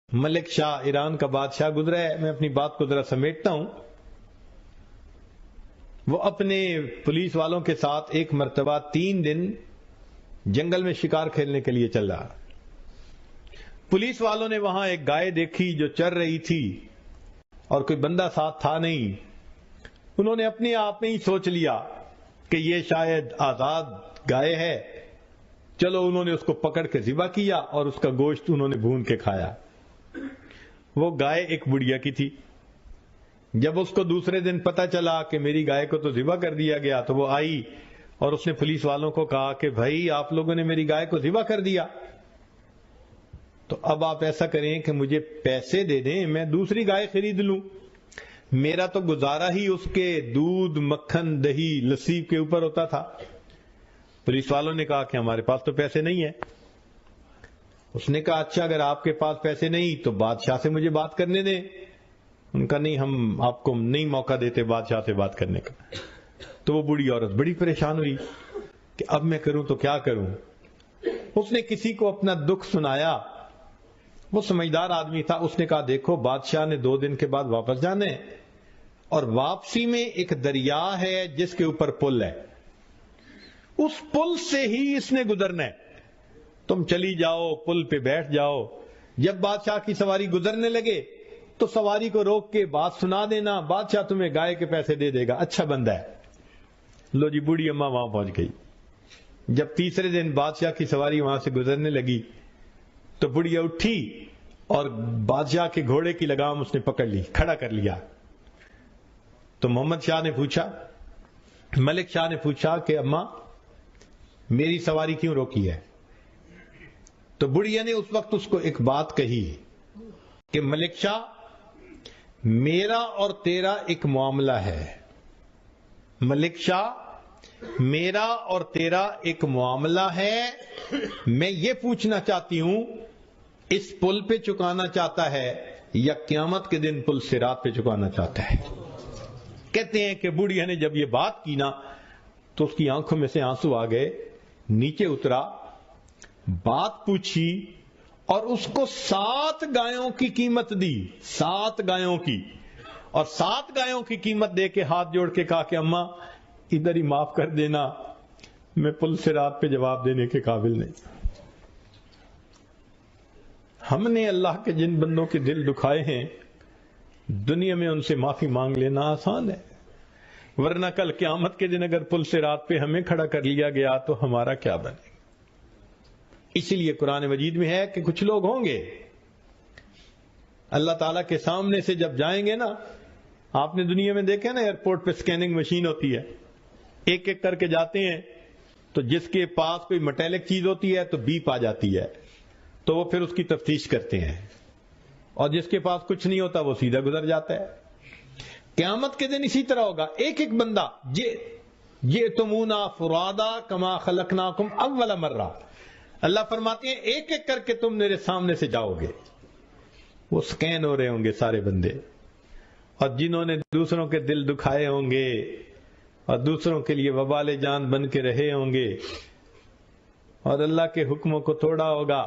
ملک شاہ ایران کا بادشاہ گزرا ہے. میں اپنی بات کو ذرا سمیٹتا ہوں. وہ اپنے پولیس والوں کے ساتھ ایک مرتبہ 3 دن جنگل میں شکار کھیلنے کے لیے چل رہا. پولیس والوں نے وہاں ایک گائے دیکھی جو چر رہی تھی اور کوئی بندہ ساتھ تھا نہیں. انہوں نے اپنے آپ میں ہی سوچ لیا کہ یہ شاید آزاد گائے ہے. چلو انہوں نے اس کو پکڑ کے ذبح کیا اور اس کا گوشت انہوں نے بھون کے کھایا. وہ گائے ایک بڑھیا کی تھی. جب اس کو دوسرے دن پتا چلا کہ میری گائے کو تو ذبح کر دیا گیا تو وہ آئی اور اس نے پولیس والوں کو کہا کہ بھائی آپ لوگوں نے میری گائے کو ذبح کر دیا، تو اب آپ ایسا کریں کہ مجھے پیسے دے دیں، میں دوسری گائے خرید لوں. میرا تو گزارا ہی اس کے دودھ، مکھن، دہی، لسی کے اوپر ہوتا تھا. پولیس والوں نے کہا کہ ہمارے پاس تو پیسے نہیں ہیں. اس نے کہا اچھا اگر آپ کے پاس پیسے نہیں تو بادشاہ سے مجھے بات کرنے دیں. ان کا نہیں، ہم آپ کو نہیں موقع دیتے بادشاہ سے بات کرنے کا. تو وہ بوڑھی عورت بڑی پریشان ہوئی کہ اب میں کروں تو کیا کروں. اس نے کسی کو اپنا دکھ سنایا. وہ سمجھدار آدمی تھا. اس نے کہا دیکھو بادشاہ نے 2 دن کے بعد واپس جانا ہے اور واپسی میں ایک دریا ہے جس کے اوپر پل ہے، اس پل سے ہی اس نے گزرنا ہے. تم چلی جاؤ، پل پہ بیٹھ جاؤ. جب بادشاہ کی سواری گزرنے لگے تو سواری کو روک کے بات سنا دینا، بادشاہ تمہیں گائے کے پیسے دے دے گا، اچھا بندہ ہے. لو جی بوڑھی اماں وہاں پہنچ گئی. جب تیسرے دن بادشاہ کی سواری وہاں سے گزرنے لگی تو بڑھیا اٹھی اور بادشاہ کے گھوڑے کی لگام اس نے پکڑ لی، کھڑا کر لیا. تو محمد شاہ نے پوچھا، ملک شاہ نے پوچھا کہ اماں میری سواری کیوں روکی ہے؟ تو بڑھیا نے اس وقت اس کو ایک بات کہی کہ ملک شاہ میرا اور تیرا ایک معاملہ ہے. ملک شاہ میرا اور تیرا ایک معاملہ ہے. میں یہ پوچھنا چاہتی ہوں اس پل پہ چکانا چاہتا ہے یا قیامت کے دن پل صراط پہ چکانا چاہتا ہے؟ کہتے ہیں کہ بڑھیا نے جب یہ بات کی نا تو اس کی آنکھوں میں سے آنسو آ گئے. نیچے اترا، بات پوچھی اور اس کو 7 گایوں کی قیمت دی. 7 گایوں کی، اور 7 گایوں کی قیمت دے کے ہاتھ جوڑ کے کہا کہ اماں ادھر ہی معاف کر دینا، میں پل صراط پہ جواب دینے کے قابل نہیں. ہم نے اللہ کے جن بندوں کے دل دکھائے ہیں دنیا میں ان سے معافی مانگ لینا آسان ہے، ورنہ کل قیامت کے دن اگر پل صراط پہ ہمیں کھڑا کر لیا گیا تو ہمارا کیا بنے. اسی لیے قرآن مجید میں ہے کہ کچھ لوگ ہوں گے اللہ تعالیٰ کے سامنے سے جب جائیں گے نا، آپ نے دنیا میں دیکھا نا ایئرپورٹ پہ سکیننگ مشین ہوتی ہے، ایک ایک کر کے جاتے ہیں تو جس کے پاس کوئی میٹیلک چیز ہوتی ہے تو بیپ آ جاتی ہے تو وہ پھر اس کی تفتیش کرتے ہیں، اور جس کے پاس کچھ نہیں ہوتا وہ سیدھا گزر جاتا ہے. قیامت کے دن اسی طرح ہوگا. ایک ایک بندہ جئتمونا فرادا کما خلقناکم اول مرہ، اللہ فرماتے ہیں ایک ایک کر کے تم میرے سامنے سے جاؤ گے. وہ سکین ہو رہے ہوں گے سارے بندے، اور جنہوں نے دوسروں کے دل دکھائے ہوں گے اور دوسروں کے لیے وبال جان بن کے رہے ہوں گے اور اللہ کے حکموں کو توڑا ہوگا،